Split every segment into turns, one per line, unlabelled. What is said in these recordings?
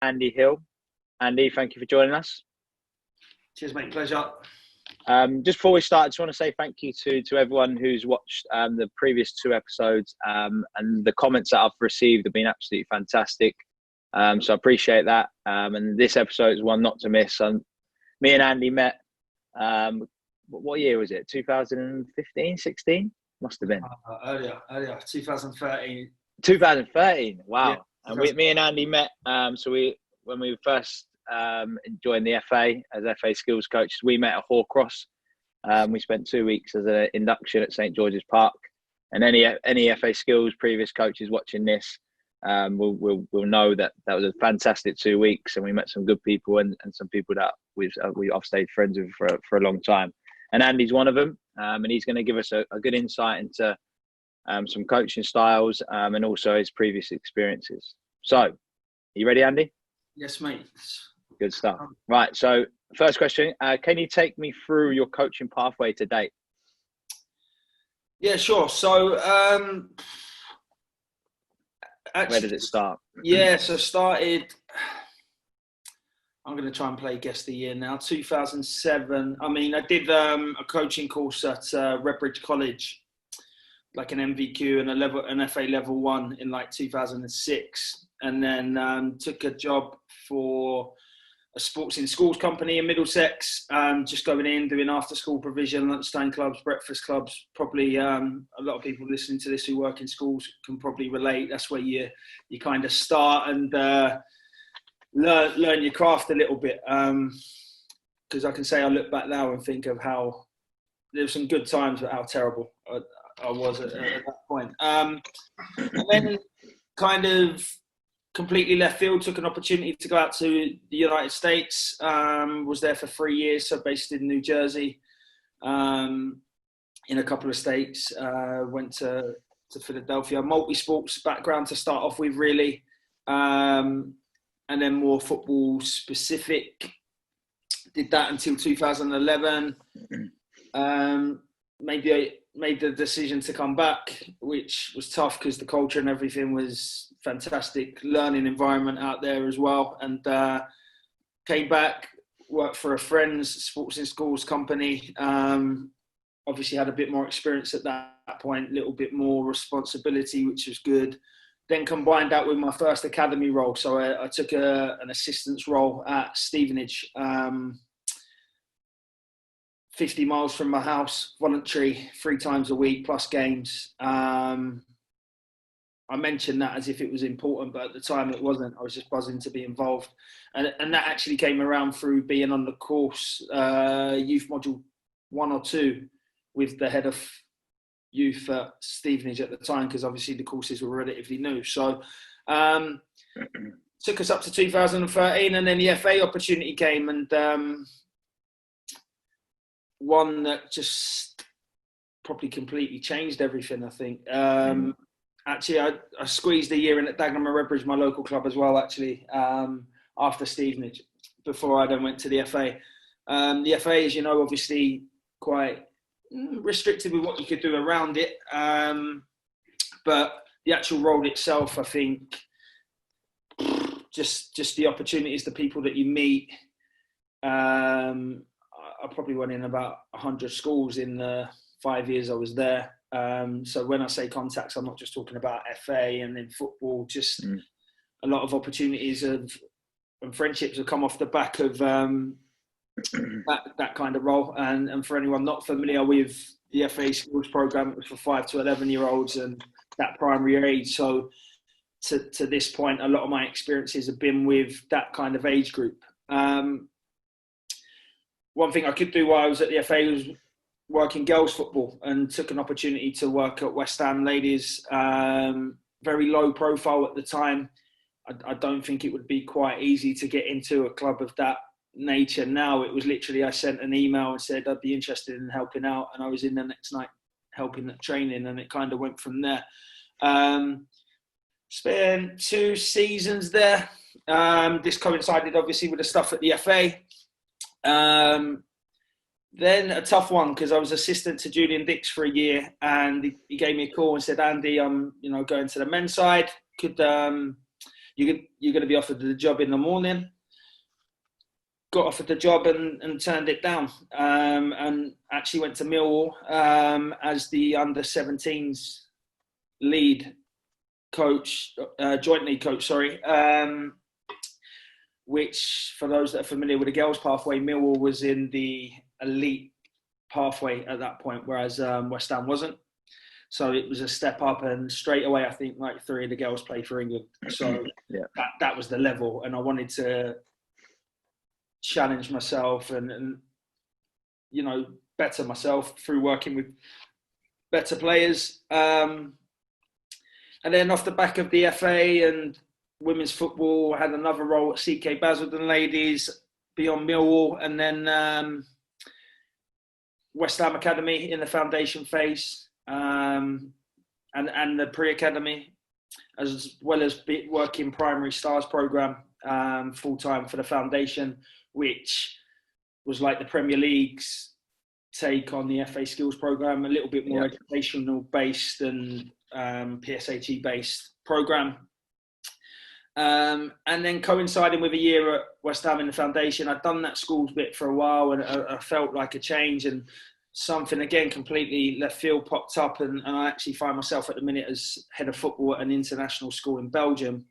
Andy Hill. Andy, thank you for joining us.
Cheers, mate. Pleasure.
Just before we start, I just want to say thank you to everyone who's watched the previous two episodes, and the comments that I've received have been absolutely fantastic. So I appreciate that. And this episode is one not to miss. Me and Andy met, what year was it? 2015, 16? Must have been.
Earlier, 2013.
2013, wow.
Yeah,
And me and Andy met, when we first joined the FA as FA skills coaches, we met at Horcross. We spent 2 weeks as an induction at St George's Park. And any FA skills previous coaches watching this will know that was a fantastic 2 weeks, and we met some good people and some people that I've stayed friends with for a long time. And Andy's one of them, and he's going to give us a good insight into some coaching styles and also his previous experiences. So, are you ready, Andy?
Yes, mate.
Good stuff. Right, so first question, can you take me through your coaching pathway to date?
Yeah, sure. So, actually,
where did it start?
Yeah, so started, I'm going to try and play guess the year now, 2007. I mean, I did a coaching course at Redbridge College, like an MVQ and an FA level 1 in like 2006. And then took a job for a sports in schools company in Middlesex, just going in, doing after school provision, lunchtime clubs, breakfast clubs. Probably a lot of people listening to this who work in schools can probably relate. That's where you kind of start and learn your craft a little bit. Because I can say I look back now and think of how there were some good times, but how terrible I was at that point. And then kind of completely left field, took an opportunity to go out to the United States, was there for 3 years, so based in New Jersey, in a couple of states, went to Philadelphia, multi-sports background to start off with really, and then more football specific, did that until 2011, made the decision to come back, which was tough because the culture and everything was fantastic, learning environment out there as well. And came back, worked for a friend's sports in schools company. Obviously had a bit more experience at that point, a little bit more responsibility, which was good. Then combined that with my first academy role. So I took an assistant's role at Stevenage, 50 miles from my house, voluntary, 3 times a week, plus games. I mentioned that as if it was important, but at the time it wasn't. I was just buzzing to be involved. And that actually came around through being on the course, youth module 1 or 2, with the head of youth at Stevenage at the time, because obviously the courses were relatively new. So took us up to 2013, and then the FA opportunity came, and one that just probably completely changed everything, I think. Actually, I squeezed a year in at Dagenham and Redbridge, my local club as well, actually, after Stevenage, before I then went to the FA. The FA, as you know, obviously quite restricted with what you could do around it. But the actual role itself, I think, just the opportunities, the people that you meet. I probably went in about 100 schools in the 5 years I was there. So when I say contacts, I'm not just talking about FA and then football, just a lot of opportunities and friendships have come off the back of that kind of role. And for anyone not familiar with the FA schools program, it was for 5 to 11-year-olds and that primary age. So to this point, a lot of my experiences have been with that kind of age group. One thing I could do while I was at the FA was work in girls football, and took an opportunity to work at West Ham ladies. Very low profile at the time. I don't think it would be quite easy to get into a club of that nature now. It was literally, I sent an email and said I'd be interested in helping out, and I was in the next night helping at training, and it kind of went from there. Spent 2 seasons there. This coincided obviously with the stuff at the FA. Then a tough one, because I was assistant to Julian Dix for a year, and he gave me a call and said, Andy, I'm going to the men's side. Could you're going to be offered the job in the morning. Got offered the job and turned it down, and actually went to Millwall as the under-17s lead coach, joint lead coach, sorry. Which, for those that are familiar with the girls' pathway, Millwall was in the elite pathway at that point, whereas West Ham wasn't. So it was a step up, and straight away, I think like 3 of the girls played for England. So
yeah.
that was the level, and I wanted to challenge myself and better myself through working with better players. And then off the back of the FA and women's football, I had another role at CK Basildon Ladies, beyond Millwall, and then West Ham Academy in the foundation phase, and the pre-academy, as well as working primary stars program full-time for the foundation, which was like the Premier League's take on the FA Skills program, a little bit more educational based and PSHE based program. And then coinciding with a year at West Ham in the foundation, I'd done that schools bit for a while, and I felt like a change, and something again completely left field popped up, and I actually find myself at the minute as head of football at an international school in Belgium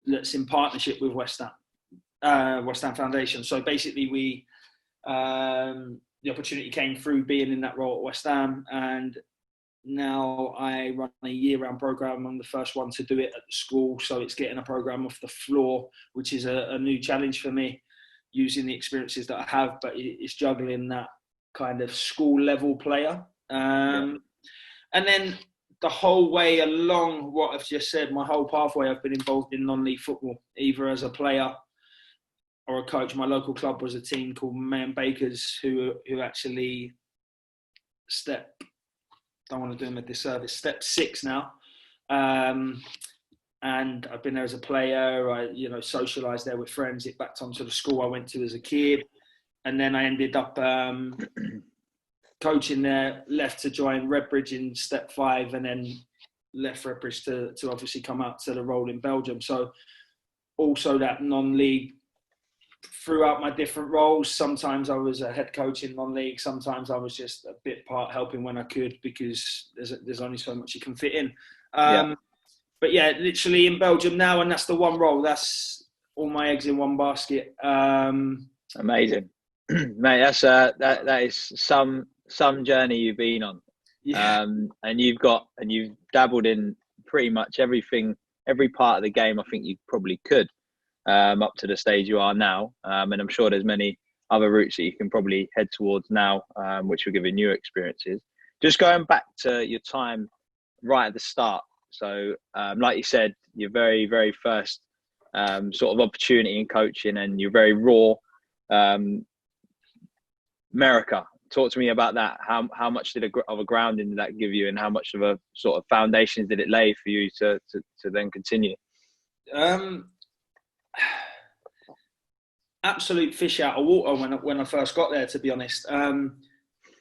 that's in partnership with West Ham Foundation. So basically the opportunity came through being in that role at West Ham, and now I run a year-round program. I'm the first one to do it at the school, so it's getting a program off the floor, which is a new challenge for me, using the experiences that I have, but it's juggling that kind of school level player. And then the whole way along what I've just said, my whole pathway, I've been involved in non-league football, either as a player or a coach. My local club was a team called Man Bakers, who actually don't want to do them a disservice, step 6 now. And I've been there as a player. I, socialised there with friends. It backed onto the school I went to as a kid. And then I ended up coaching there, left to join Redbridge in step 5, and then left Redbridge to obviously come out to the role in Belgium. So also that non-league, throughout my different roles, sometimes I was a head coach in non-league, sometimes I was just a bit part helping when I could, because there's only so much you can fit in. But yeah, literally in Belgium now, and that's the one role. That's all my eggs in one basket.
Amazing, mate. That's that is some journey you've been on. And you've dabbled in pretty much everything, every part of the game I think you probably could, up to the stage you are now. And I'm sure there's many other routes that you can probably head towards now, which will give you new experiences. Just going back to your time right at the start. So like you said, your very, very first sort of opportunity in coaching, and you're very raw. America, talk to me about that. How much of a grounding did that give you, and how much of a sort of foundations did it lay for you to then continue?
Absolute fish out of water when I first got there, to be honest.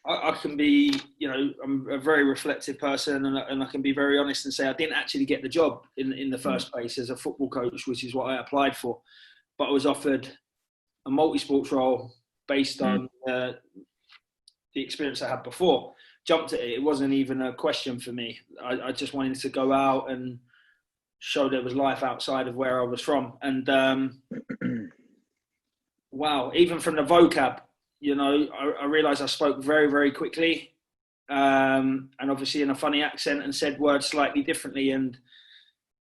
I can be, I'm a very reflective person, and I can be very honest and say I didn't actually get the job in the first place as a football coach, which is what I applied for. But I was offered a multi-sports role based on the experience I had before. Jumped at it. It wasn't even a question for me. I just wanted to go out and show there was life outside of where I was from. And wow, even from the vocab, I realised I spoke very, very quickly, and obviously in a funny accent, and said words slightly differently. And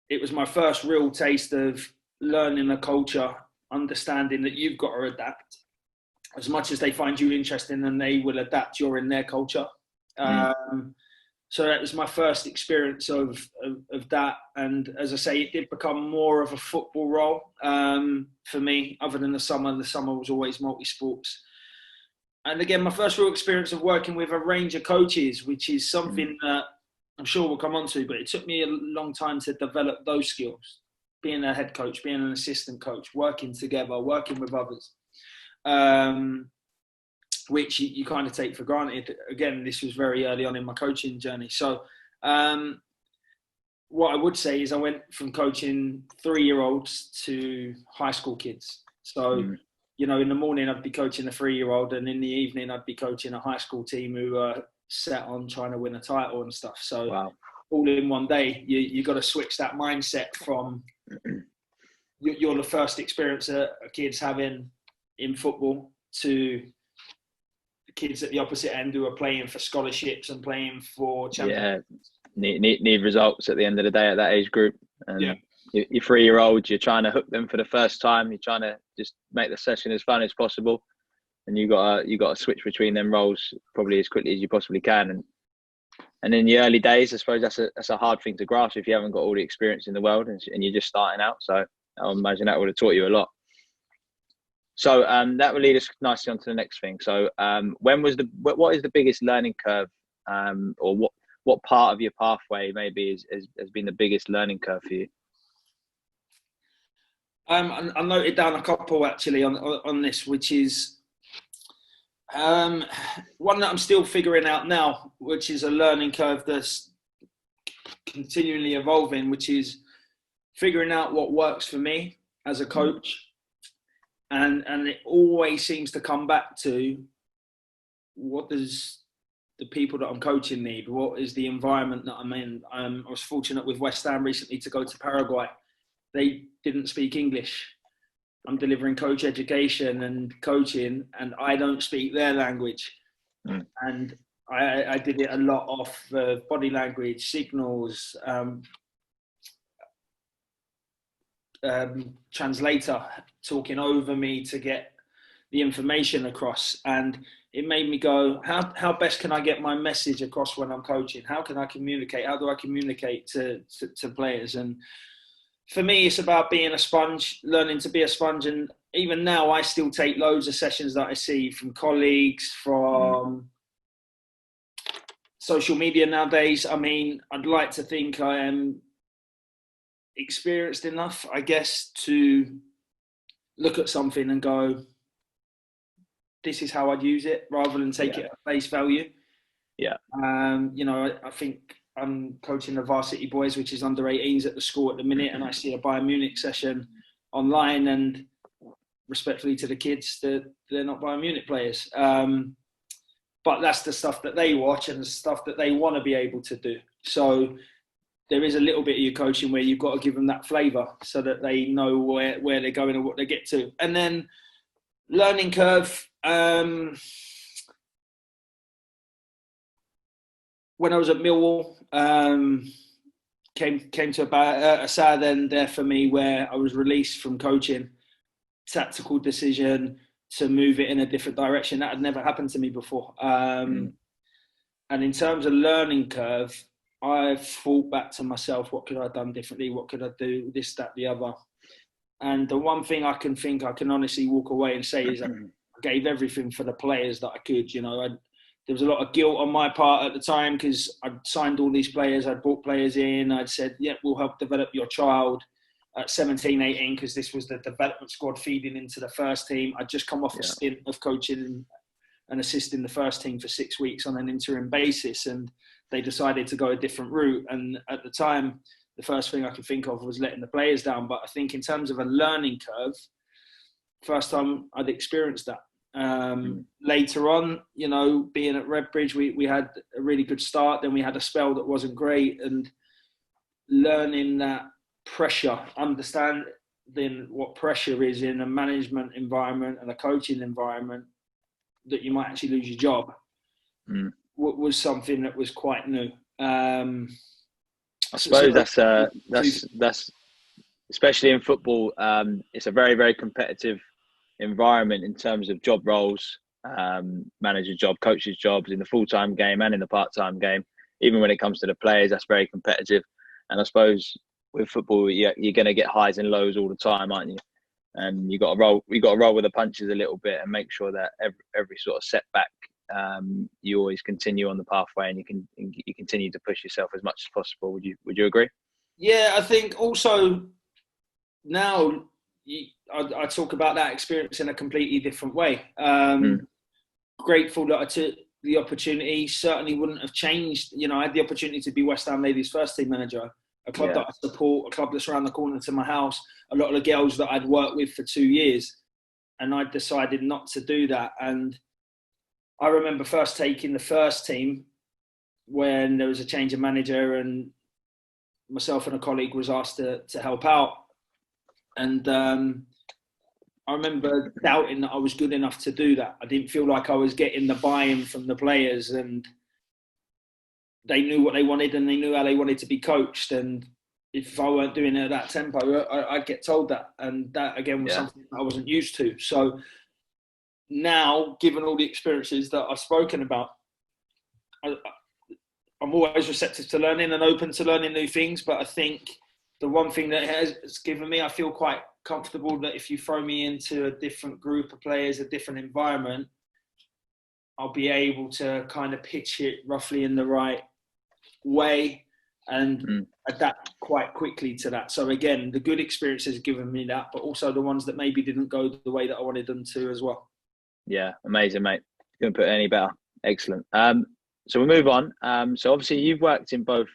it was my first real taste of learning a culture, understanding that you've got to adapt. As much as they find you interesting and they will adapt, you're in their culture. So that was my first experience of that. And as I say, it did become more of a football role for me, other than the summer. The summer was always multi-sports. And again, my first real experience of working with a range of coaches, which is something that I'm sure we'll come on to, but it took me a long time to develop those skills. Being a head coach, being an assistant coach, working together, working with others. Which you kind of take for granted. Again, this was very early on in my coaching journey. So what I would say is I went from coaching 3-year-olds to high school kids. So, you know, in the morning I'd be coaching a 3-year-old, and in the evening I'd be coaching a high school team who are set on trying to win a title and stuff. So
Wow.
all in one day, you got to switch that mindset from you're the first experience a kid's having in football to the kids at the opposite end who are playing for scholarships and playing for championships.
Yeah, need results at the end of the day at that age group. And
yeah.
Your 3-year-olds, you're trying to hook them for the first time. You're trying to just make the session as fun as possible, and you got to switch between them roles probably as quickly as you possibly can. And in the early days, I suppose that's a hard thing to grasp if you haven't got all the experience in the world and you're just starting out. So I imagine that would have taught you a lot. So that will lead us nicely on to the next thing. So what is the biggest learning curve, or what part of your pathway maybe has been the biggest learning curve for you?
I noted down a couple actually on this, which is one that I'm still figuring out now, which is a learning curve that's continually evolving, which is figuring out what works for me as a coach. And it always seems to come back to, what does the people that I'm coaching need? What is the environment that I'm in? I was fortunate with West Ham recently to go to Paraguay. They didn't speak English. I'm delivering coach education and coaching, and I don't speak their language. And I did it a lot off body language, signals, translator talking over me to get the information across. And it made me go, how best can I get my message across when I'm coaching? How can I communicate? How do I communicate to players? And for me, it's about being a sponge, learning to be a sponge. And even now, I still take loads of sessions that I see from colleagues, from social media nowadays. I mean, I'd like to think I am experienced enough, I guess, to look at something and go, this is how I'd use it, rather than take it at face value.
Yeah.
You know, I think I'm coaching the varsity boys, which is under 18s at the school at the minute, and I see a Bayern Munich session online, and respectfully to the kids, they're not Bayern Munich players. But that's the stuff that they watch and the stuff that they want to be able to do. So there is a little bit of your coaching where you've got to give them that flavour so that they know where they're going and what they get to. And then learning curve. When I was at Millwall, came to about a sad end there for me, where I was released from coaching. Tactical decision to move it in a different direction. That had never happened to me before. And in terms of learning curve, I've thought back to myself, what could I have done differently? What could I do? This, that, the other. And the one thing I can honestly walk away and say is I gave everything for the players that I could. You know, there was a lot of guilt on my part at the time because I'd signed all these players. I'd brought players in. I'd said, yeah, we'll help develop your child at 17, 18, because this was the development squad feeding into the first team. I'd just come off a stint of coaching and assisting the first team for 6 weeks on an interim basis, and they decided to go a different route. And at the time, the first thing I could think of was letting the players down. But I think in terms of a learning curve, first time I'd experienced that. Later on, you know, being at Redbridge, we had a really good start. Then we had a spell that wasn't great, and learning that pressure, understanding what pressure is in a management environment and a coaching environment, that you might actually lose your job, was something that was quite new. I
suppose that's especially in football. It's a very, very competitive environment in terms of job roles, manager job, coaches jobs, in the full-time game and in the part-time game. Even when it comes to the players, that's very competitive. And I suppose with football, you're going to get highs and lows all the time, aren't you? And you got to roll with the punches a little bit and make sure that every sort of setback, you always continue on the pathway, and you continue to push yourself as much as possible. Would you agree? Yeah,
I think also now I talk about that experience in a completely different way. Grateful that I took the opportunity. Certainly wouldn't have changed. You know, I had the opportunity to be West Ham Ladies first team manager. a club that I support, a club that's around the corner to my house, a lot of the girls that I'd worked with for 2 years. And I decided not to do that. And I remember first taking the first team when there was a change of manager, and myself and a colleague was asked to help out. And I remember doubting that I was good enough to do that. I didn't feel like I was getting the buy-in from the players, and they knew what they wanted and they knew how they wanted to be coached. And if I weren't doing it at that tempo, I'd get told that. And that, again, was something I wasn't used to. So now, given all the experiences that I've spoken about, I'm always receptive to learning and open to learning new things. But I think the one thing that has given me, I feel quite comfortable that if you throw me into a different group of players, a different environment, I'll be able to kind of pitch it roughly in the right way and adapt quite quickly to that. So again, the good experiences have given me that, but also the ones that maybe didn't go the way that I wanted them to as well.
Yeah, amazing, mate. Couldn't put it any better. Excellent. So we move on. So obviously you've worked in both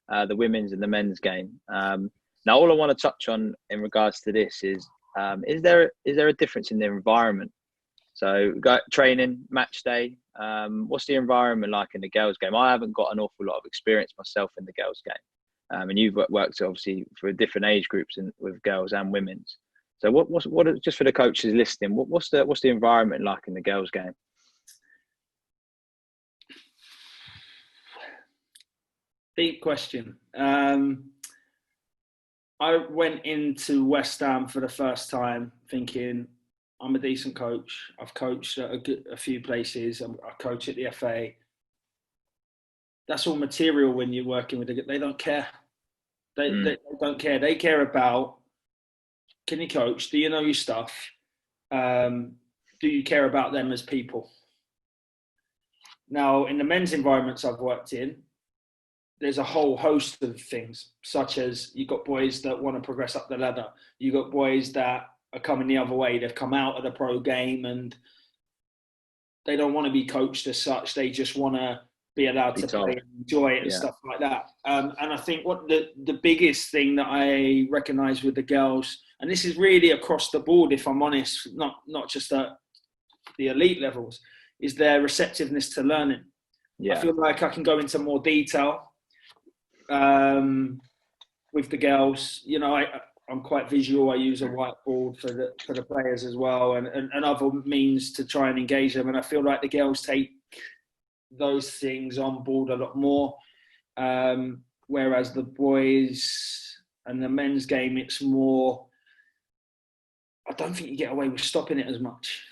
the women's and the men's game. Now, all I want to touch on in regards to this is there a difference in the environment? So got training, match day. What's the environment like in the girls' game? I haven't got an awful lot of experience myself in the girls' game, and you've worked obviously for different age groups and with girls and women's. So what just for the coaches listening, what's the environment like in the girls' game?
Deep question. I went into West Ham for the first time thinking, I'm a decent coach. I've coached at a few places. I coach at the FA. That's all material when you're working with them. They don't care. They don't care. They care about, can you coach? Do you know your stuff? Do you care about them as people? Now, in the men's environments I've worked in, there's a whole host of things, such as you've got boys that want to progress up the ladder. You've got boys that are coming the other way. They've come out of the pro game and they don't want to be coached as such. They just want to be allowed to play and enjoy it and stuff like that. And I think what the biggest thing that I recognise with the girls, and this is really across the board, if I'm honest, not just at the elite levels, is their receptiveness to learning. I feel like I can go into more detail with the girls. You know, I'm quite visual. I use a whiteboard for the players as well, and other means to try and engage them. And I feel like the girls take those things on board a lot more, whereas the boys and the men's game, it's more, I don't think you get away with stopping it as much,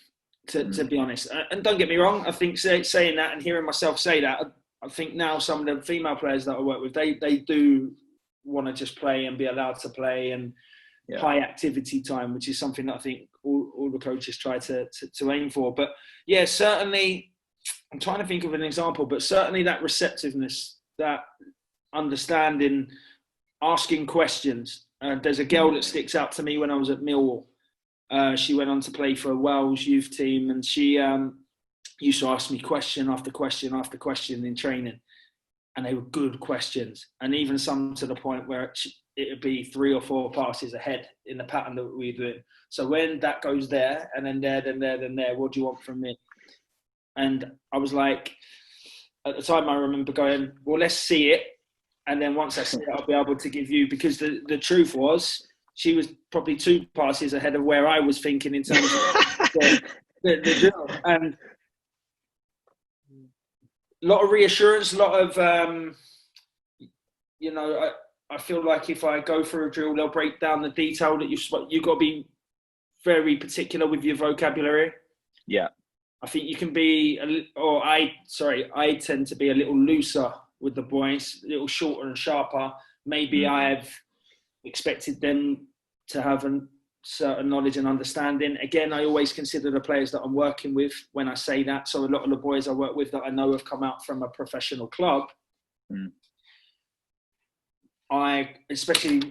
to be honest. And don't get me wrong, I think saying that and hearing myself say that, I think now some of the female players that I work with, they do want to just play and be allowed to play, and high activity time, which is something that I think all the coaches try to aim for. But yeah, certainly, I'm trying to think of an example, but certainly that receptiveness, that understanding, asking questions. There's a girl that sticks out to me when I was at Millwall. She went on to play for a Wales youth team, and she used to ask me question after question after question in training, and they were good questions, and even some to the point where it would be 3 or 4 passes ahead in the pattern that we were doing. So when that goes there, and then there, then there, then there, what do you want from me? And I was like, at the time, I remember going, well, let's see it. And then once I see it, I'll be able to give you, because the truth was, she was probably 2 passes ahead of where I was thinking in terms of the drill. And a lot of reassurance, a lot of, I feel like if I go through a drill, they'll break down the detail that you've got to be very particular with your vocabulary.
Yeah.
I think you can be, I tend to be a little looser with the boys, a little shorter and sharper. Maybe I've expected them to have a certain knowledge and understanding. Again, I always consider the players that I'm working with when I say that. So a lot of the boys I work with that I know have come out from a professional club. Especially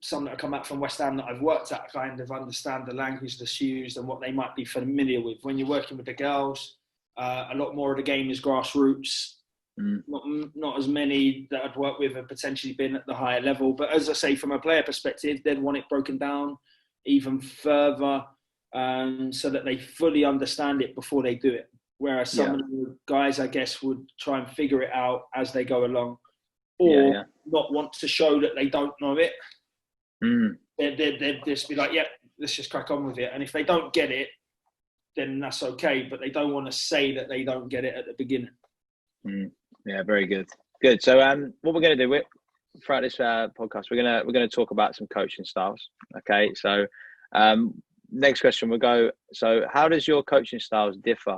some that have come out from West Ham that I've worked at, kind of understand the language that's used and what they might be familiar with. When you're working with the girls, a lot more of the game is grassroots.
Mm.
Not as many that I'd worked with have potentially been at the higher level. But as I say, from a player perspective, they'd want it broken down even further, so that they fully understand it before they do it. Whereas some of the guys, I guess, would try and figure it out as they go along, or not want to show that they don't know it.
Mm.
They'd just be like, yeah, let's just crack on with it. And if they don't get it, then that's okay. But they don't want to say that they don't get it at the beginning.
Mm. Yeah, very good. Good. So what we're going to do throughout this podcast, we're going to talk about some coaching styles. Okay. So next question we'll go. So how does your coaching styles differ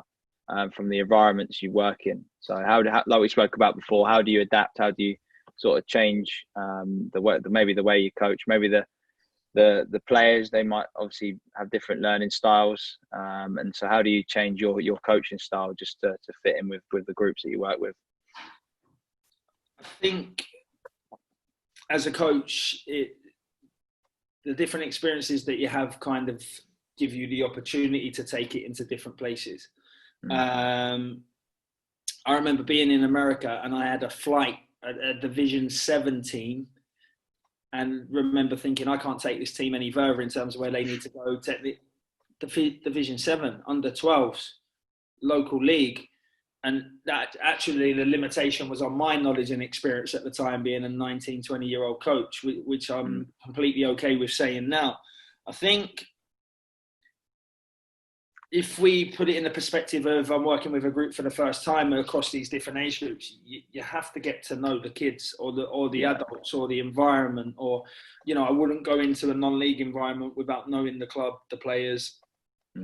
from the environments you work in? So how like we spoke about before, how do you adapt? How do you sort of change maybe the way you coach? Maybe the players, they might obviously have different learning styles, and so how do you change your coaching style just to fit in with the groups that you work with?
I think as a coach, the different experiences that you have kind of give you the opportunity to take it into different places. I remember being in America and I had a flight, a Division 7 team, and remember thinking, I can't take this team any further in terms of where they need to go. Take the Division 7, under 12s, local league. And that actually the limitation was on my knowledge and experience at the time, being a 19, 20-year-old coach, which I'm completely okay with saying now. I think if we put it in the perspective of I'm working with a group for the first time across these different age groups, you have to get to know the kids or the adults or the environment, or, I wouldn't go into a non-league environment without knowing the club, the players,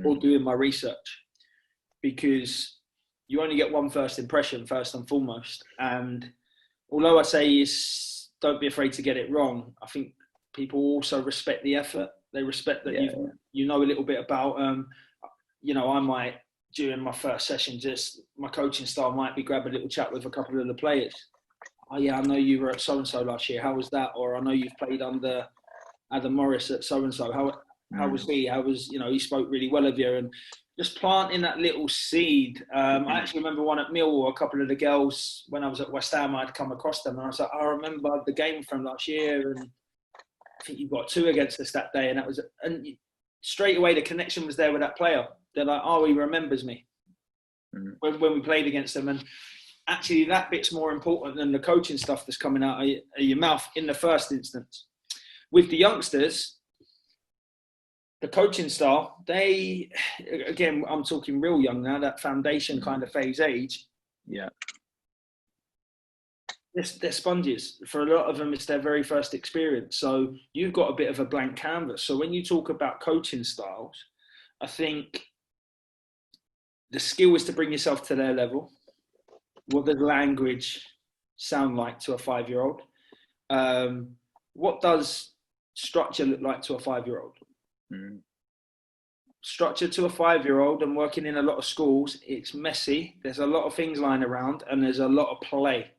or doing my research, because you only get one first impression, first and foremost. And although I say don't be afraid to get it wrong, I think people also respect the effort. They respect that you know a little bit about, I might, during my first session, just my coaching style might be grab a little chat with a couple of the players. Oh yeah, I know you were at so-and-so last year. How was that? Or I know you've played under Adam Morris at so-and-so. How was he? How was, he spoke really well of you. And just planting that little seed. I actually remember one at Millwall, a couple of the girls, when I was at West Ham, I'd come across them and I was like, I remember the game from last year, and I think you got 2 against us that day. And straight away the connection was there with that player. They're like, oh, he remembers me when we played against them. And actually that bit's more important than the coaching stuff that's coming out of your mouth in the first instance. With the youngsters, the coaching style, again, I'm talking real young now, that foundation kind of phase age.
Yeah.
They're sponges. For a lot of them, it's their very first experience. So you've got a bit of a blank canvas. So when you talk about coaching styles, I think the skill is to bring yourself to their level. What does language sound like to a 5-year-old? What does structure look like to a 5-year-old? Structure to a 5-year-old, and working in a lot of schools, it's messy. There's a lot of things lying around, and there's a lot of play.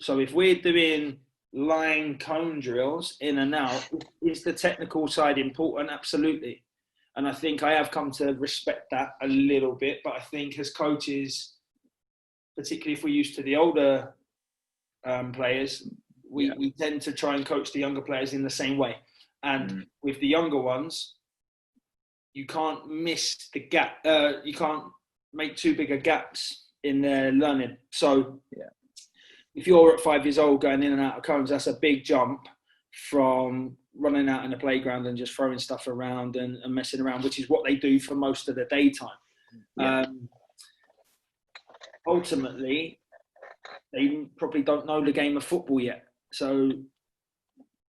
So if we're doing line cone drills in and out, is the technical side important? Absolutely. And I think I have come to respect that a little bit. But I think as coaches, particularly if we're used to the older players, we tend to try and coach the younger players in the same way. And with the younger ones, you can't miss the gap. You can't make too big a gaps in their learning. So if you're at 5 years old going in and out of cones, that's a big jump from running out in the playground and just throwing stuff around and messing around, which is what they do for most of the daytime. Ultimately, they probably don't know the game of football yet. So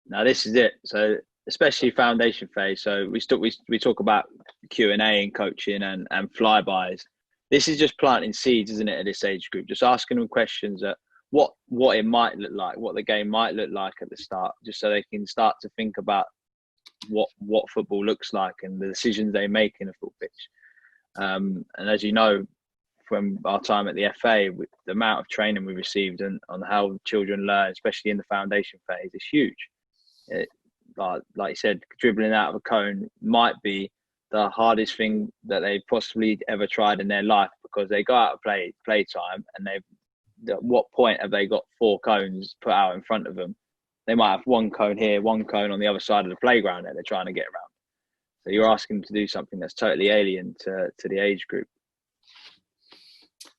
now this is it. So especially foundation phase. So we talk about Q&A and coaching and flybys. This is just planting seeds, isn't it, at this age group? Just asking them questions at what it might look like, what the game might look like at the start, just so they can start to think about what football looks like and the decisions they make in a football pitch. And as you know, from our time at the FA, the amount of training we received on how children learn, especially in the foundation phase, is huge. Like you said, dribbling out of a cone might be the hardest thing that they've possibly ever tried in their life, because they go out of play time, and at what point have they got 4 cones put out in front of them? They might have 1 cone here, 1 cone on the other side of the playground that they're trying to get around. So you're asking them to do something that's totally alien to the age group.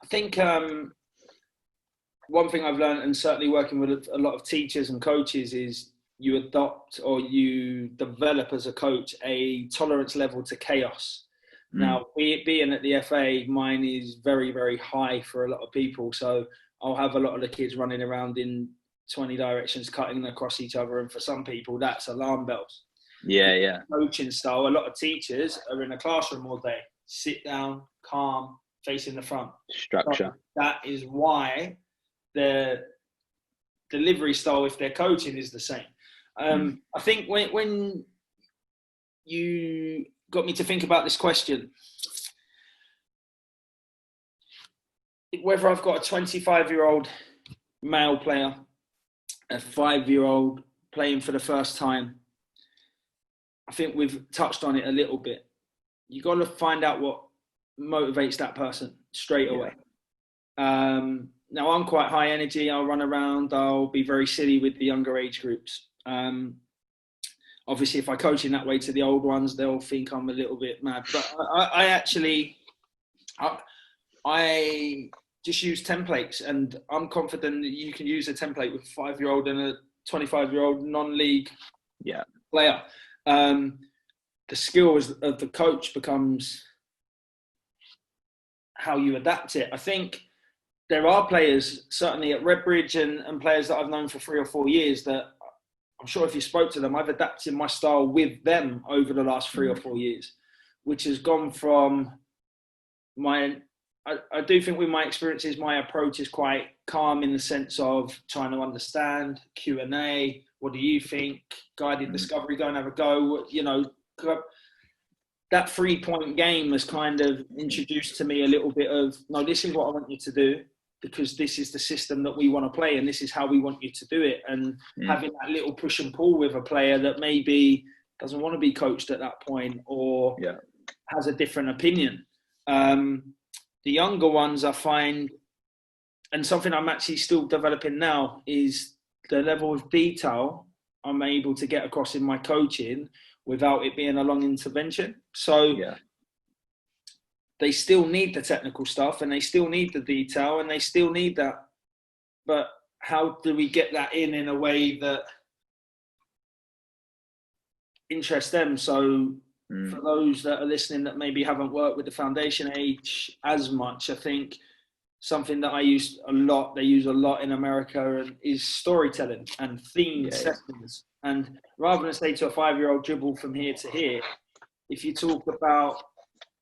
I think one thing I've learned, and certainly working with a lot of teachers and coaches, is you adopt or you develop as a coach a tolerance level to chaos. Now, being at the FA, mine is very, very high for a lot of people. So I'll have a lot of the kids running around in 20 directions, cutting across each other. And for some people, that's alarm bells.
Yeah.
Coaching style, a lot of teachers are in a classroom all day, sit down, calm, facing the front.
Structure.
So that is why the delivery style, if they're coaching, is the same. I think when you got me to think about this question, whether I've got a 25-year-old male player, a 5-year-old playing for the first time, I think we've touched on it a little bit. You got to find out what motivates that person straight away. Now, I'm quite high energy. I'll run around. I'll be very silly with the younger age groups. Obviously, if I coach in that way to the old ones, they'll think I'm a little bit mad. But I just use templates, and I'm confident that you can use a template with a 5-year-old and a 25-year-old non-league player. The skill of the coach becomes how you adapt it. I think there are players, certainly at Redbridge and players that I've known for 3 or 4 years, that I'm sure if you spoke to them, I've adapted my style with them over the last 3 or 4 years, which has gone from I do think with my experiences, my approach is quite calm in the sense of trying to understand, Q&A, what do you think, guided discovery, go and have a go, that 3-point game has kind of introduced to me a little bit of, no, this is what I want you to do, because this is the system that we want to play and this is how we want you to do it. And having that little push and pull with a player that maybe doesn't want to be coached at that point or has a different opinion. The younger ones, I find, and something I'm actually still developing now, is the level of detail I'm able to get across in my coaching without it being a long intervention. So they still need the technical stuff and they still need the detail and they still need that. But how do we get that in a way that interests them? So for those that are listening that maybe haven't worked with the foundation age as much, I think something that I use a lot, they use a lot in America, and is storytelling and theme sessions. And rather than say to a 5-year-old, dribble from here to here, if you talk about,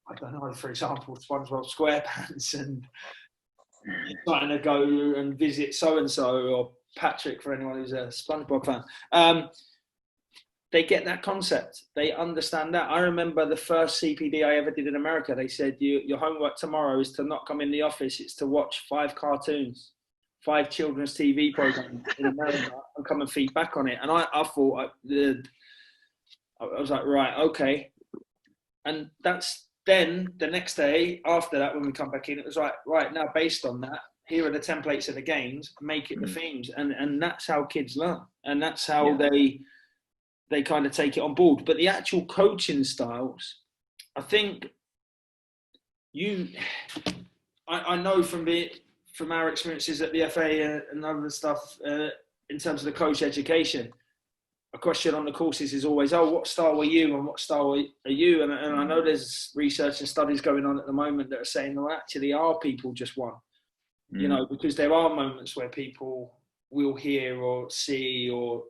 I don't know, for example, SpongeBob SquarePants and trying to go and visit so-and-so, or Patrick for anyone who's a SpongeBob fan, they get that concept. They understand that. I remember the first CPD I ever did in America. They said, your homework tomorrow is to not come in the office. It's to watch 5 cartoons, 5 children's TV programs in America and come and feed back on it. And I thought, I was like, right, okay. And that's then the next day after that, when we come back in, it was like, right, now based on that, here are the templates of the games, make it the themes. And that's how kids learn. And that's how they kind of take it on board. But the actual coaching styles, I think I know from our experiences at the FA and other stuff in terms of the coach education, a question on the courses is always, what style are you and what style are you? And I know there's research and studies going on at the moment that are saying, well, actually, are people just one? Because there are moments where people will hear or see or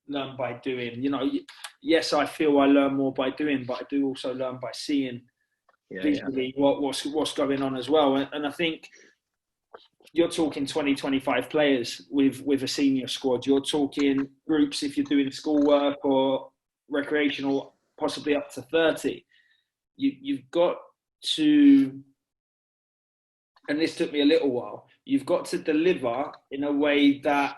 learn by doing. Yes, I feel I learn more by doing, but I do also learn by seeing visually what's going on as well. And I think you're talking 20, 25 players with a senior squad. You're talking groups if you're doing schoolwork or recreational, possibly up to 30. You've got to, and this took me a little while, you've got to deliver in a way that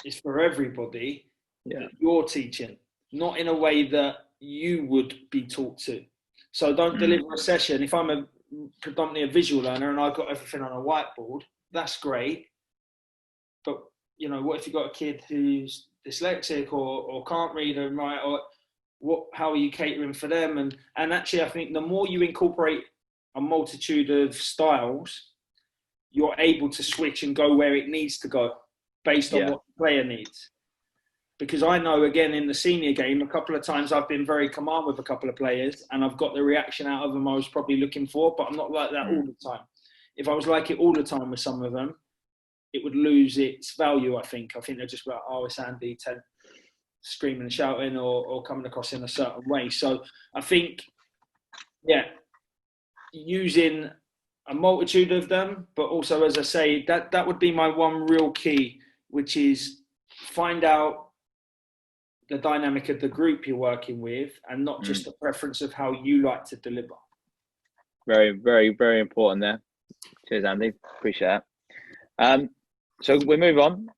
is for everybody that you're teaching, not in a way that you would be taught to. So don't deliver a session. If I'm a predominantly a visual learner and I've got everything on a whiteboard, that's great. But, you know, what if you've got a kid who's dyslexic or can't read and write, or how are you catering for them? And actually, I think the more you incorporate a multitude of styles, you're able to switch and go where it needs to go based on what the player needs. Because I know, again, in the senior game, a couple of times I've been very command with a couple of players and I've got the reaction out of them I was probably looking for, but I'm not like that all the time. If I was like it all the time with some of them, it would lose its value, I think. I think they're just like, oh, it's Andy, screaming and shouting or coming across in a certain way. So I think, using a multitude of them, but also, as I say, that would be my one real key, which is find out the dynamic of the group you're working with and not just the preference of how you like to deliver.
Very, very, very important there. Cheers, Andy. Appreciate that. So we move on.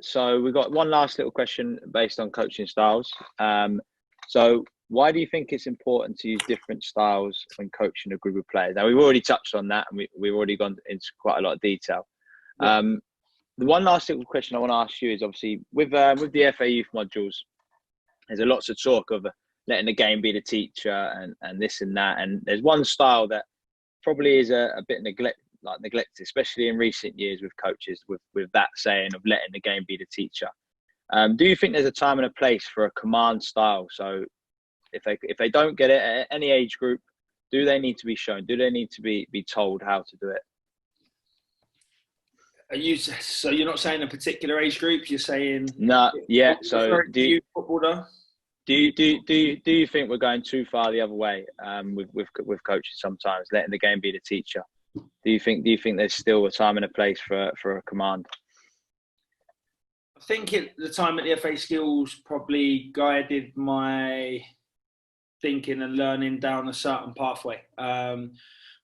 So we've got one last little question based on coaching styles. So why do you think it's important to use different styles when coaching a group of players? Now, we've already touched on that and we've already gone into quite a lot of detail. Yeah. The one last little question I want to ask you is obviously with the FA Youth modules, there's a lots of talk of letting the game be the teacher and this and that. And there's one style that probably is a bit neglected, especially in recent years with coaches, with that saying of letting the game be the teacher. Do you think there's a time and a place for a command style? So if they don't get it at any age group, do they need to be shown? Do they need to be told how to do it?
So you're not saying a particular age group? You're saying
no, yeah. So do you think we're going too far the other way with coaches sometimes letting the game be the teacher? Do you think there's still a time and a place for a command?
I think the time at the FA Skills probably guided my thinking and learning down a certain pathway.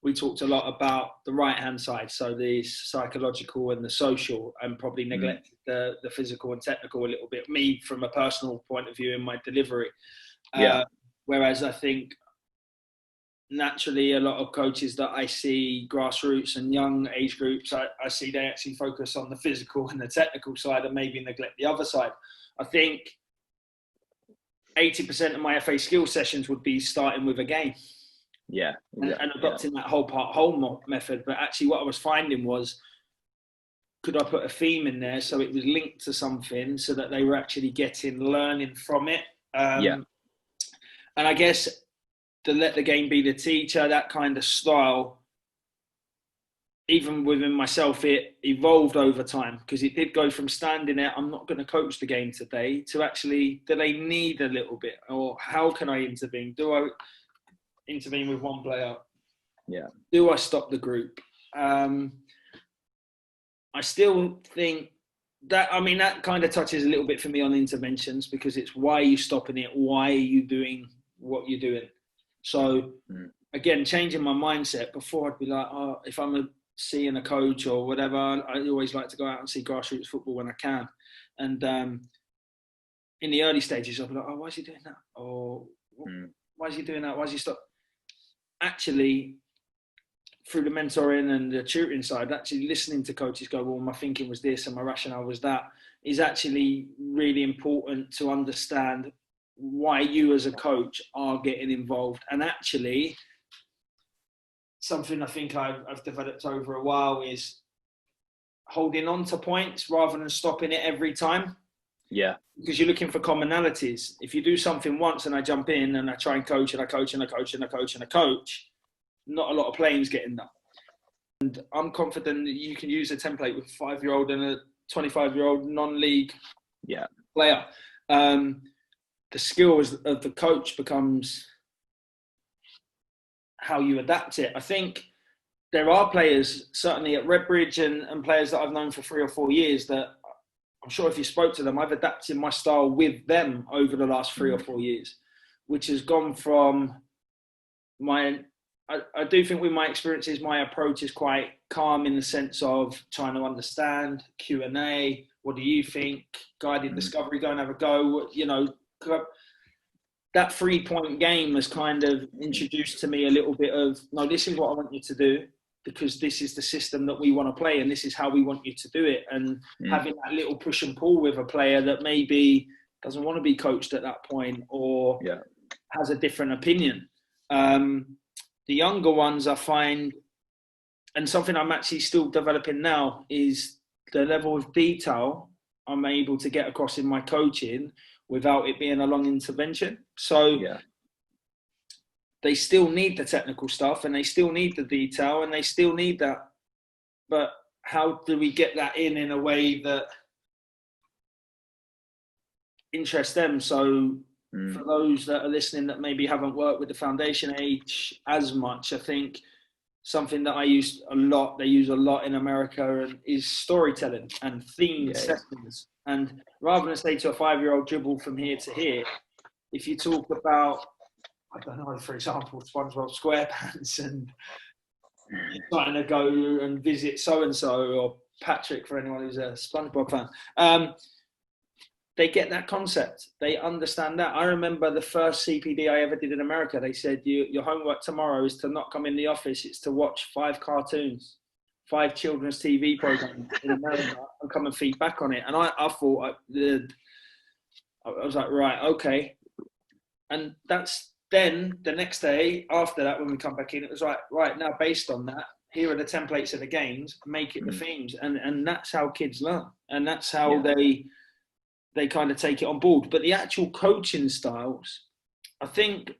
We talked a lot about the right-hand side, so the psychological and the social, and probably neglected the physical and technical a little bit, me from a personal point of view in my delivery. Whereas I think naturally a lot of coaches that I see, grassroots and young age groups, I see they actually focus on the physical and the technical side and maybe neglect the other side. I think 80% of my FA Skills sessions would be starting with a game. And adopting that whole method. But actually what I was finding was, could I put a theme in there so it was linked to something so that they were actually learning from it? And I guess to let the game be the teacher, that kind of style, even within myself, it evolved over time, because it did go from standing there, I'm not going to coach the game today, to actually, do they need a little bit? Or how can I intervene? Do I intervene with one player? Do I stop the group? I still think that, that kind of touches a little bit for me on interventions, because it's why are you stopping it? Why are you doing what you're doing? So again, changing my mindset. Before I'd be like, oh, if I'm seeing a coach or whatever, I always like to go out and see grassroots football when I can. And in the early stages, I'll be like, oh, why is he doing that? Or why is he doing that? Why is he stop? Actually, through the mentoring and the tutoring side, actually listening to coaches go, well, my thinking was this and my rationale was that, is actually really important to understand why you as a coach are getting involved. And actually, something I think I've developed over a while is holding on to points rather than stopping it every time. Because you're looking for commonalities. If you do something once and I jump in and I try and coach and I coach and I coach and I coach and I coach, not a lot of playing's getting done. And I'm confident that you can use a template with a 5-year-old and a 25-year-old non-league player. The skills of the coach becomes how you adapt it. I think there are players, certainly at Redbridge and players that I've known for 3 or 4 years, that I'm sure if you spoke to them, I've adapted my style with them over the last 3 or 4 years, which has gone from I do think with my experiences, my approach is quite calm in the sense of trying to understand, Q&A, what do you think, guided discovery, go and have a go, that 3-point game has kind of introduced to me a little bit of, no, this is what I want you to do, because this is the system that we want to play and this is how we want you to do it. And having that little push and pull with a player that maybe doesn't want to be coached at that point or has a different opinion. The younger ones, I find, and something I'm actually still developing now, is the level of detail I'm able to get across in my coaching without it being a long intervention. So they still need the technical stuff and they still need the detail and they still need that. But how do we get that in a way that interests them? So for those that are listening that maybe haven't worked with the foundation age as much, I think something that I use a lot, they use a lot in America, and is storytelling and themed sessions. And rather than say to a 5-year-old, dribble from here to here, if you talk about, I don't know, for example, SpongeBob SquarePants, and you're trying to go and visit so-and-so, or Patrick, for anyone who's a SpongeBob fan, they get that concept. They understand that. I remember the first CPD I ever did in America, they said, your homework tomorrow is to not come in the office, it's to watch 5 cartoons, 5 children's TV programs in America, and come and feed back on it. And I thought, I was like, right, okay. And that's then the next day after that, when we come back in, it was like, right, now based on that, here are the templates of the games, make it the themes. And that's how kids learn. And that's how they kind of take it on board. But the actual coaching styles, I think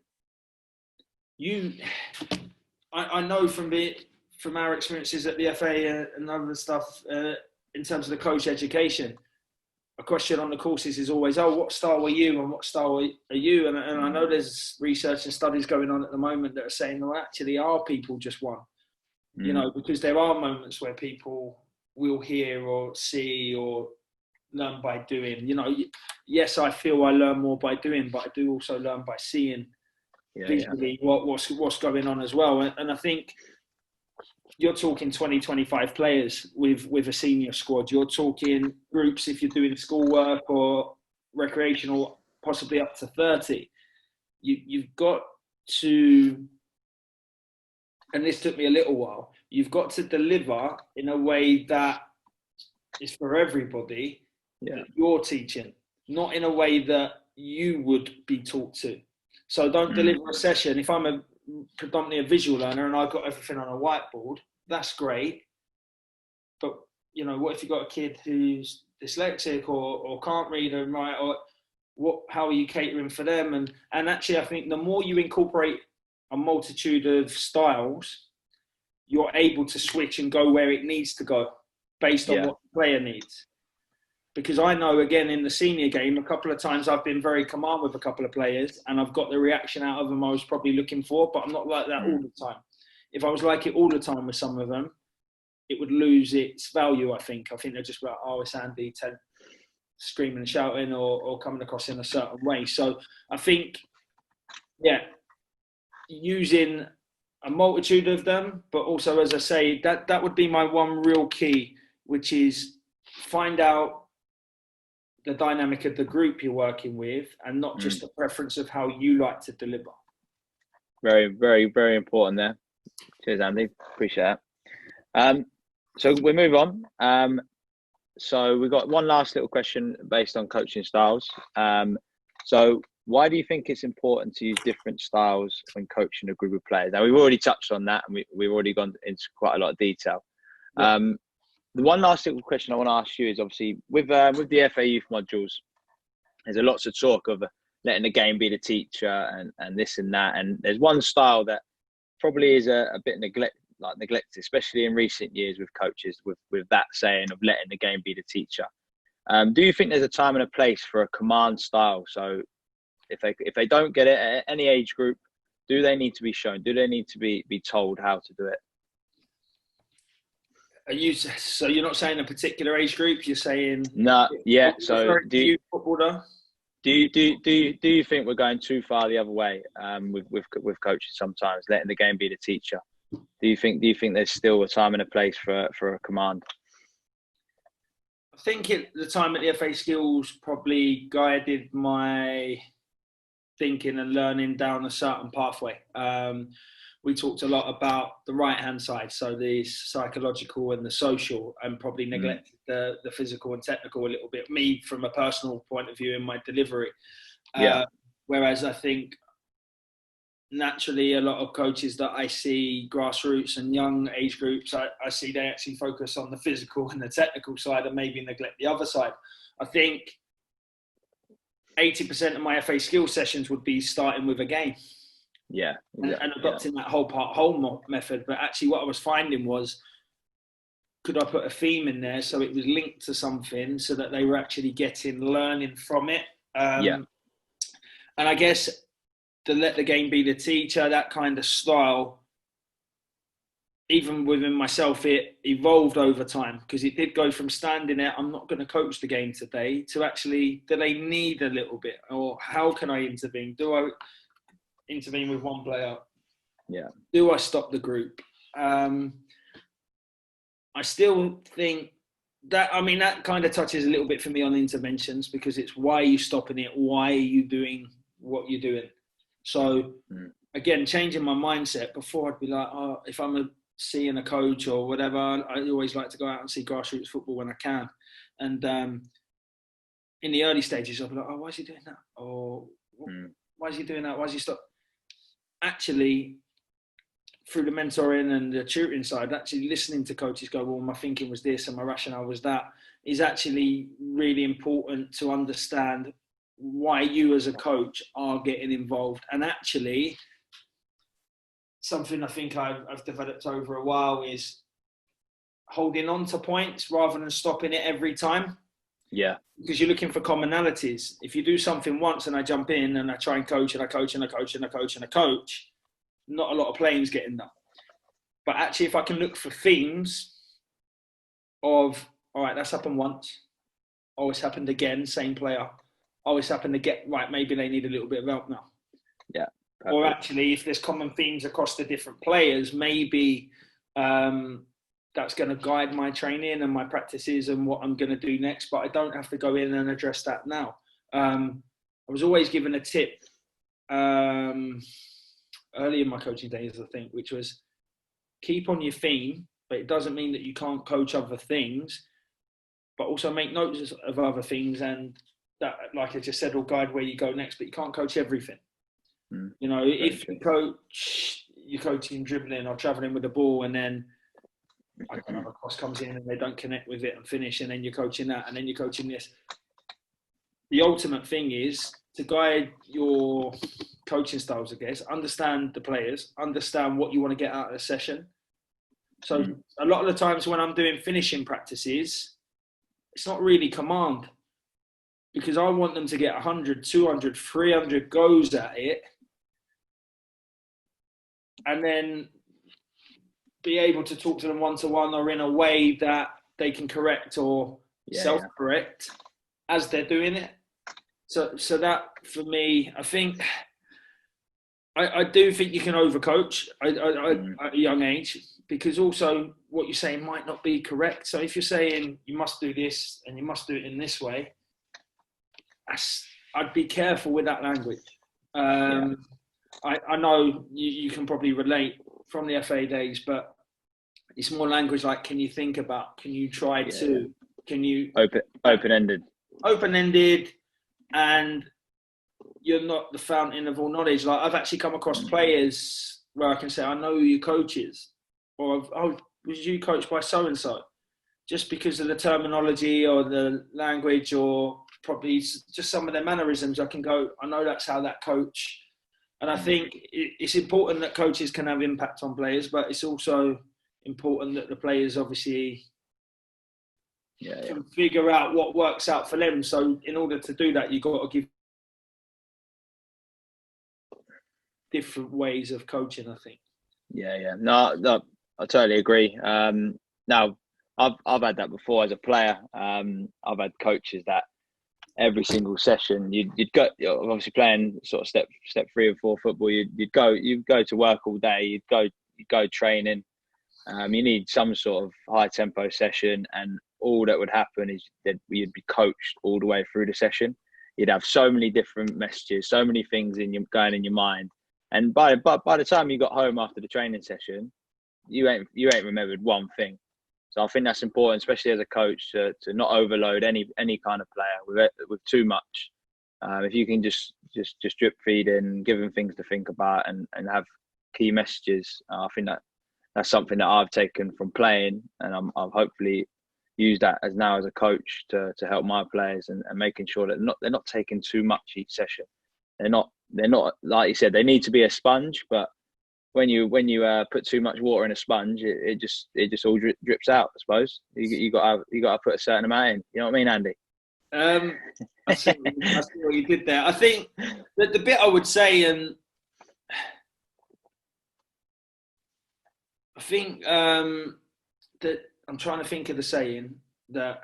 I know from our experiences at the FA and other stuff in terms of the coach education, a question on the courses is always, oh, what style were you and what style are you? And I know there's research and studies going on at the moment that are saying, well, actually, are people just one? You know, because there are moments where people will hear or see or learn by doing. You know, yes, I feel I learn more by doing, but I do also learn by seeing visually what's going on as well. And I think you're talking 20, 25 players with a senior squad. You're talking groups if you're doing schoolwork or recreational, possibly up to 30. You've got to, and this took me a little while, you've got to deliver in a way that is for everybody that you're teaching, not in a way that you would be taught to. So don't deliver a session. If I'm predominantly a visual learner and I've got everything on a whiteboard, that's great. But, you know, what if you've got a kid who's dyslexic or can't read and write, or how are you catering for them? And actually, I think the more you incorporate a multitude of styles, you're able to switch and go where it needs to go based on what the player needs. Because I know, again, in the senior game, a couple of times I've been very command with a couple of players and I've got the reaction out of them I was probably looking for, but I'm not like that all the time. If I was like it all the time with some of them, it would lose its value, I think. I think they're just like, oh, it's Andy, screaming and shouting or coming across in a certain way. So I think, using a multitude of them, but also, as I say, that would be my one real key, which is find out the dynamic of the group you're working with and not just the preference of how you like to deliver.
Very, very, very important there. Cheers, Andy. Appreciate that. So we move on. So we've got one last little question based on coaching styles. So why do you think it's important to use different styles when coaching a group of players? Now, we've already touched on that and we've already gone into quite a lot of detail. The one last little question I want to ask you is, obviously, with the FA youth modules, there's a lots of talk of letting the game be the teacher and this and that. And there's one style that probably is a bit neglected, especially in recent years with coaches, with that saying of letting the game be the teacher. Do you think there's a time and a place for a command style? So if they don't get it at any age group, do they need to be shown? Do they need to be told how to do it?
So you're not saying a particular age group? You're saying
no, yeah. So
do
you think we're going too far the other way with coaches sometimes, letting the game be the teacher? Do you think there's still a time and a place for a command?
I think the time at the FA Skills probably guided my thinking and learning down a certain pathway. We talked a lot about the right-hand side, so the psychological and the social, and probably neglected the physical and technical a little bit. Me, from a personal point of view, in my delivery. Whereas I think naturally a lot of coaches that I see, grassroots and young age groups, I see they actually focus on the physical and the technical side and maybe neglect the other side. I think 80% of my FA skills sessions would be starting with a game. And adopting that whole method. But actually what I was finding was, could I put a theme in there so it was linked to something so that they were actually learning from it? And I guess to let the game be the teacher, that kind of style, even within myself, it evolved over time, because it did go from standing there, I'm not going to coach the game today, to actually, do they need a little bit? Or how can I intervene? Do I intervene with one player? Do I stop the group? I still think that, I mean, that kind of touches a little bit for me on interventions, because it's why are you stopping it? Why are you doing what you're doing? So again, changing my mindset. Before, I'd be like, oh, if I'm seeing a coach or whatever, I always like to go out and see grassroots football when I can. And in the early stages, I'll be like, oh, why is he doing that? Or why is he doing that? Why is he stop? Actually, through the mentoring and the tutoring side, actually listening to coaches go, well, my thinking was this and my rationale was that, is actually really important to understand why you as a coach are getting involved. And actually, something I think I've developed over a while is holding on to points rather than stopping it every time. Because you're looking for commonalities. If you do something once and I jump in and I try and coach and I coach and I coach and I coach and I coach, not a lot of playing's getting done. But actually, if I can look for themes of, all right, that's happened once. Oh, it's happened again, same player. Oh, it's happened again. Right, maybe they need a little bit of help now. Or actually, if there's common themes across the different players, maybe that's going to guide my training and my practices and what I'm going to do next. But I don't have to go in and address that now. I was always given a tip early in my coaching days, I think, which was keep on your theme, but it doesn't mean that you can't coach other things, but also make notes of other things. And that, like I just said, will guide where you go next, but you can't coach everything. You know, if you're coaching dribbling or traveling with the ball, and then I don't know, a cross comes in and they don't connect with it and finish, and then you're coaching that, and then you're coaching this. The ultimate thing is to guide your coaching styles, I guess, understand the players, understand what you want to get out of the session. So a lot of the times when I'm doing finishing practices, it's not really command, because I want them to get 100, 200, 300 goes at it, and then be able to talk to them one-to-one or in a way that they can correct or self-correct as they're doing it. So that, for me, I think, I do think you can overcoach at a young age, because also what you're saying might not be correct. So if you're saying you must do this and you must do it in this way, I'd be careful with that language. I know you can probably relate from the FA days, but it's more language like, can you think about, can you try to, can you...
Open-ended,
and you're not the fountain of all knowledge. Like, I've actually come across players where I can say, I know who your coach is, or was you coached by so-and-so? Just because of the terminology or the language, or probably just some of their mannerisms, I can go, I know that's how that coach. And I think it's important that coaches can have impact on players, but it's also important that the players obviously can figure out what works out for them. So in order to do that, you've got to give different ways of coaching, I think.
No, I totally agree. Now, I've had that before as a player. I've had coaches that every single session you'd go, obviously playing sort of step 3 or 4 football, you'd go to work all day, you'd go training. You need some sort of high tempo session, and all that would happen is that you'd be coached all the way through the session. you'd have so many different messages, so many things going in your mind. And by the time you got home after the training session, you ain't remembered one thing. So I think that's important, especially as a coach, to not overload any kind of player with too much. If you can just drip feed in, give them things to think about, and have key messages, I think that's something that I've taken from playing, and I've hopefully used that as a coach to help my players, and making sure that they're not taking too much each session. They're not like you said, they need to be a sponge, but when you put too much water in a sponge, it just all drips out. I suppose you got to put a certain amount in. You know what I mean, Andy?
I see what you did there. I think that the bit I would say, and I think that I'm trying to think of the saying that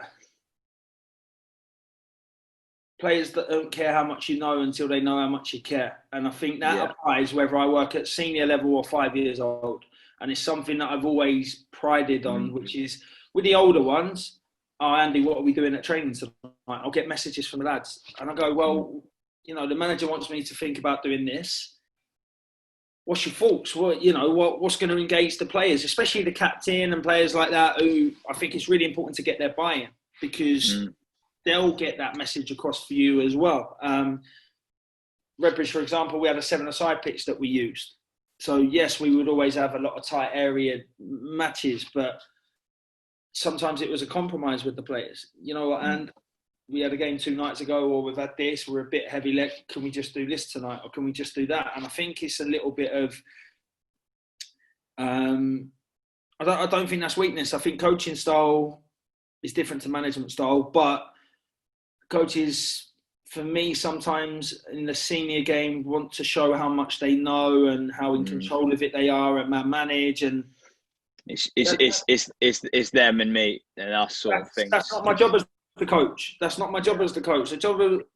players that don't care how much you know until they know how much you care. And I think that applies whether I work at senior level or 5 years old. And it's something that I've always prided on, which is with the older ones, oh, Andy, what are we doing at training tonight? I'll get messages from the lads. And I go, well, you know, the manager wants me to think about doing this. What's your thoughts? What's going to engage the players, especially the captain and players like that, who I think it's really important to get their buy-in, because they'll get that message across for you as well. Redbridge, for example, we had a 7-a-side pitch that we used. So yes, we would always have a lot of tight area matches, but sometimes it was a compromise with the players, you know. And we had a game 2 nights ago, or we've had this, we're a bit heavy leg. Can we just do this tonight, or can we just do that? And I think it's a little bit of, I don't think that's weakness. I think coaching style is different to management style, but coaches, for me, sometimes in the senior game want to show how much they know and how in control of it they are and manage. And
it's them and me and us sort of thing.
That's not my job as the coach. That's not my job as the coach.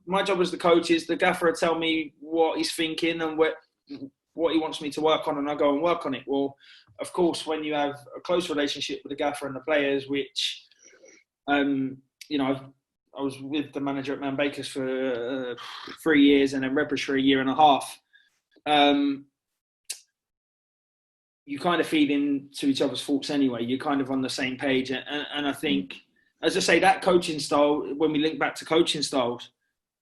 My job as the coach is the gaffer will tell me what he's thinking and what he wants me to work on, and I go and work on it. Well, of course, when you have a close relationship with the gaffer and the players, which, you know, I was with the manager at Man Bakers for 3 years, and then Redbridge for 1.5 years. You kind of feed into each other's thoughts anyway. You're kind of on the same page. And I think, as I say, that coaching style, when we link back to coaching styles,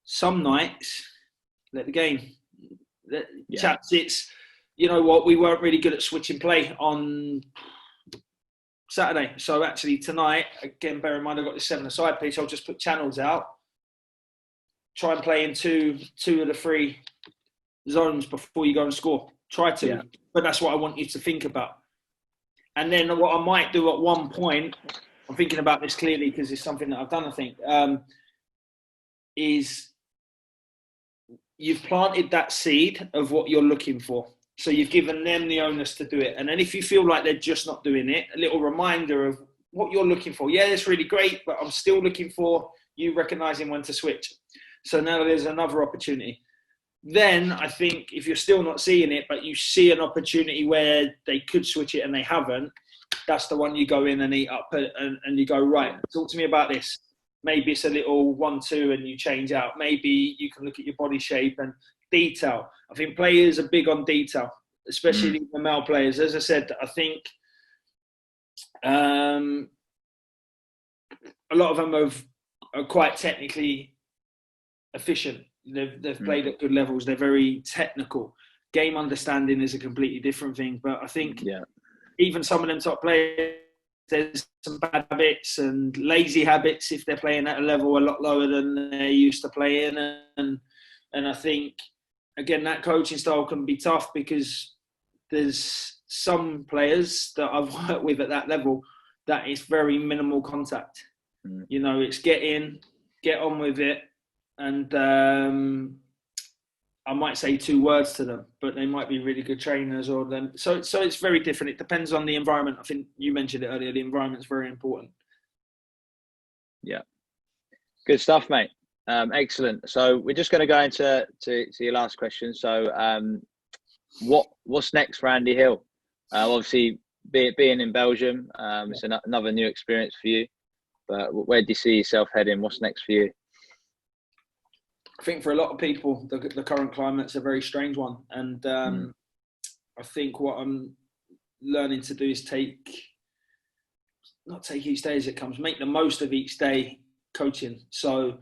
some nights, let the game. Chaps, it's, you know what, we weren't really good at switching play on Saturday. So actually tonight, again, bear in mind I've got this 7-a-side pitch, I'll just put channels out, try and play in two of the 3 zones before you go and score. Try to. Yeah. But that's what I want you to think about. And then what I might do at one point, I'm thinking about this clearly because it's something that I've done, I think, is you've planted that seed of what you're looking for. So you've given them the onus to do it. And then if you feel like they're just not doing it, a little reminder of what you're looking for. Yeah, it's really great, but I'm still looking for you recognizing when to switch. So now there's another opportunity. Then I think if you're still not seeing it, but you see an opportunity where they could switch it and they haven't, that's the one you go in and eat up and you go, right, talk to me about this. Maybe it's a little 1-2 and you change out. Maybe you can look at your body shape and detail. I think players are big on detail, especially the male players. As I said, I think a lot of them are quite technically efficient. They've played at good levels. They're very technical. Game understanding is a completely different thing. But I think even some of them top players, there's some bad habits and lazy habits if they're playing at a level a lot lower than they used to play in. And I think, again, that coaching style can be tough because there's some players that I've worked with at that level that is very minimal contact. You know, it's get in, get on with it. And I might say 2 words to them, but they might be really good trainers or them. So it's very different. It depends on the environment. I think you mentioned it earlier. The environment's very important.
Yeah. Good stuff, mate. Excellent. So we're just going to go into your last question. So what's next for Andy Hill? Obviously, being in Belgium, it's another new experience for you. But where do you see yourself heading? What's next for you?
I think for a lot of people, the current climate's a very strange one. And I think what I'm learning to do is not take each day as it comes, make the most of each day coaching. So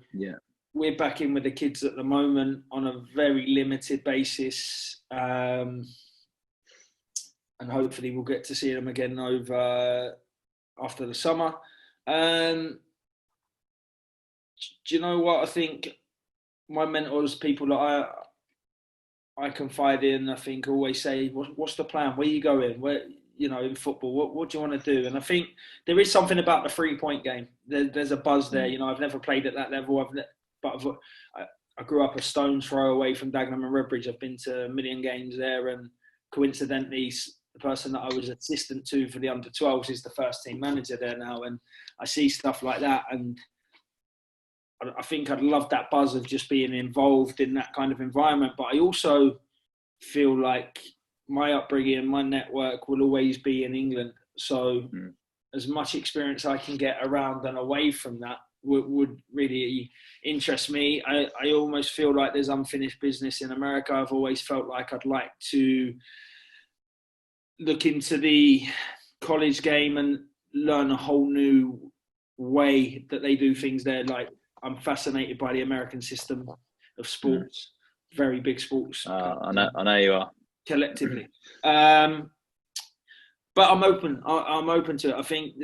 we're back in with the kids at the moment on a very limited basis. And hopefully we'll get to see them again over after the summer. Do you know what? I think my mentors, people that I confide in, I think always say, what's the plan? Where are you going? Where, in football, what do you want to do? And I think there is something about the 3-point game. There's a buzz there. I've never played at that level. I grew up a stone's throw away from Dagenham and Redbridge. I've been to a million games there, and coincidentally, the person that I was assistant to for the under-12s is the first team manager there now. And I see stuff like that, and I think I'd love that buzz of just being involved in that kind of environment. But I also feel like my upbringing and my network will always be in England. So as much experience I can get around and away from that would really interest me. I almost feel like there's unfinished business in America. I've always felt like I'd like to look into the college game and learn a whole new way that they do things there. Like, I'm fascinated by the American system of sports, very big sports.
I know you are.
Collectively. But I'm open. I'm open to it. I think,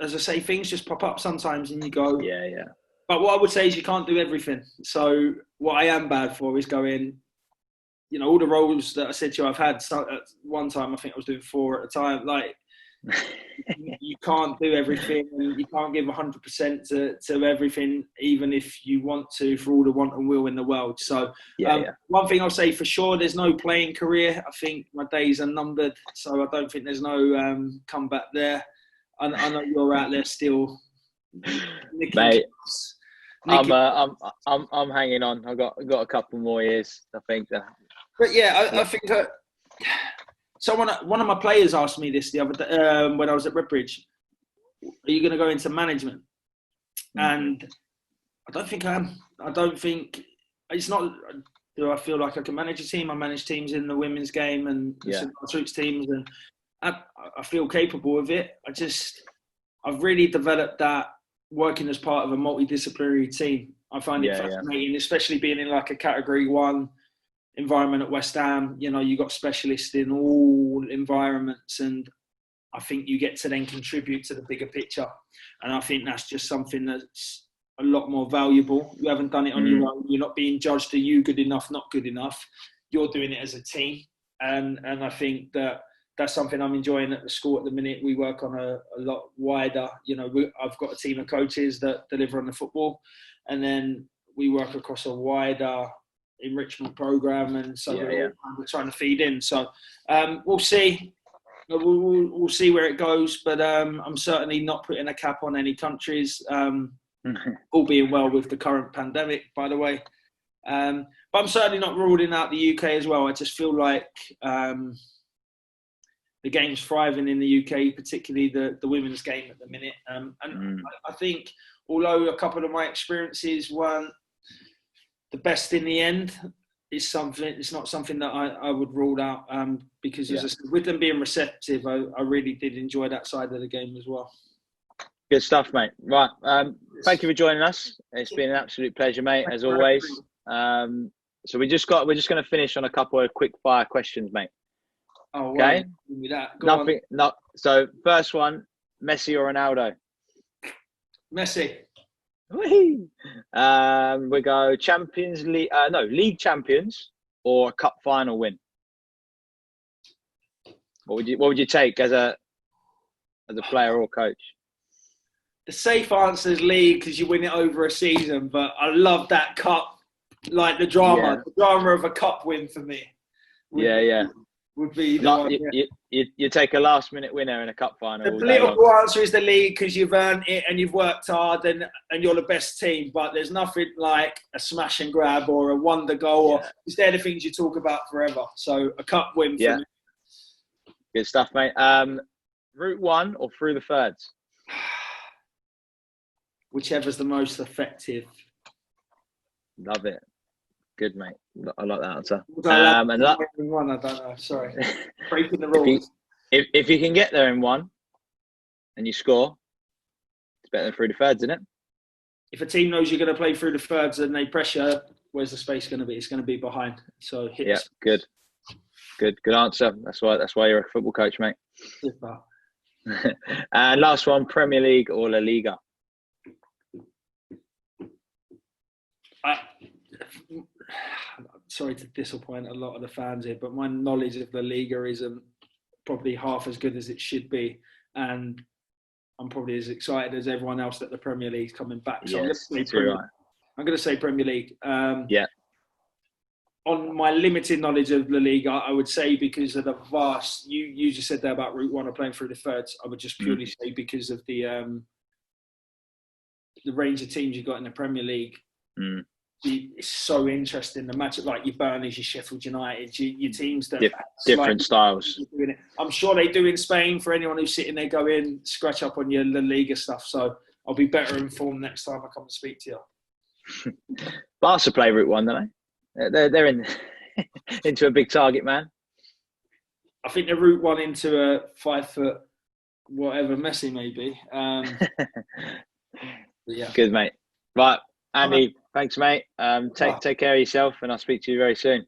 as I say, things just pop up sometimes and you go,
yeah.
But what I would say is you can't do everything. So what I am bad for is going, all the roles that I said to you I've had. So at one time, I think I was doing 4 at a time. Like, you can't do everything, and you can't give 100% to everything, even if you want to, for all the want and will in the world. So one thing I'll say for sure, there's no playing career. I think my days are numbered, so I don't think there's no comeback there. I know you're out there still,
mate. I'm hanging on. I've got a couple more years, I think.
But I think that. So one of my players asked me this the other day when I was at Redbridge, are you going to go into management? And I don't think I am. I don't think it's not. Do I feel like I can manage a team? I manage teams in the women's game and grassroots teams, and I feel capable of it. I've really developed that working as part of a multidisciplinary team. I find it fascinating, especially being in like a Category 1 environment at West Ham. You got specialists in all environments, and I think you get to then contribute to the bigger picture. And I think that's just something that's a lot more valuable. You haven't done it on your own. You're not being judged, are you good enough, not good enough. You're doing it as a team. And I think that's something I'm enjoying at the school at the minute. We work on a lot wider, I've got a team of coaches that deliver on the football, and then we work across a wider enrichment program, and so we're trying to feed in. So we'll see. We'll see where it goes, but I'm certainly not putting a cap on any countries, all being well with the current pandemic, by the way. But I'm certainly not ruling out the UK as well. I just feel like the game's thriving in the UK, particularly the women's game at the minute. I think, although a couple of my experiences weren't the best in the end, it's not something that I would rule out, because as I said, with them being receptive, I really did enjoy that side of the game as well.
Good stuff, mate. Right, thank you for joining us. It's been an absolute pleasure, mate, as always. So we're just going to finish on a couple of quick fire questions, mate.
Oh,
okay.
Nothing.
No. So first one, Messi or Ronaldo?
Messi.
We go Champions League. League champions or a cup final win. What would you take as a player or coach?
The safe answer is league, because you win it over a season. But I love that cup, like the drama of a cup win for me. Would be the one,
you take a last minute winner in a cup final.
The political answer is the league, because you've earned it and you've worked hard and you're the best team. But there's nothing like a smash and grab or a wonder goal. Because they're the things you talk about forever. So a cup win for me.
Good stuff, mate. Route 1 or through the thirds?
Whichever's the most effective.
Love it. Good, mate. I like that answer.
Was I allowed
And
to
that,
in one? I don't know. Sorry, breaking the
if you
rules.
if you can get there in one and you score, it's better than through the thirds, isn't it?
If a team knows you're going to play through the thirds and they pressure, where's the space going to be? It's going to be behind. So hit.
Yeah, good answer. That's why you're a football coach, mate.
Super.
And last one, Premier League or La Liga?
Sorry to disappoint a lot of the fans here, but my knowledge of the Liga isn't probably half as good as it should be, and I'm probably as excited as everyone else that the Premier League's coming back. So
Yes,
I'm going to say Premier League.
Yeah.
On my limited knowledge of La Liga, I would say because of the vast, you just said there about Route 1 or playing through the thirds, I would just purely say because of the range of teams you've got in the Premier League. It's so interesting. The match like your Burnleys, your Sheffield United, your teams that
different styles.
I'm sure they do in Spain. For anyone who's sitting there going scratch up on your La Liga stuff, so I'll be better informed next time I come and speak to you. Barca
play Route 1, don't they? They're in into a big target, man.
I think they're Route 1 into a 5 foot whatever Messi maybe. Yeah.
Good, mate. Right, Andy. Thanks, mate. Take care of yourself, and I'll speak to you very soon.